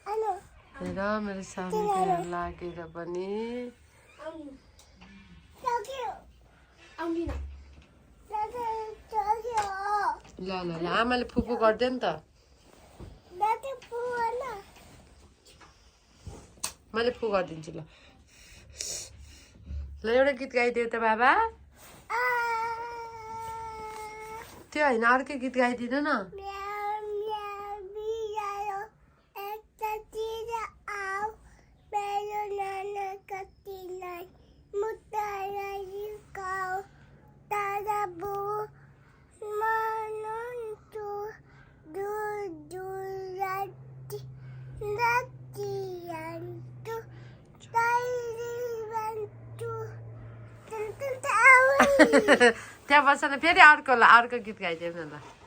हेर मेरो सानो लागेर पनि ल ल ल आमाले फुपू गर्दै नि त मैले फु गरिदिन्छु ल ल एउटा गीत गाइदेऊ त बाबा त्यो होइन अर्कै गीत गाइदिनु न त्यहाँ बसेर फेरि अर्को गीत गाइदेऊ न ल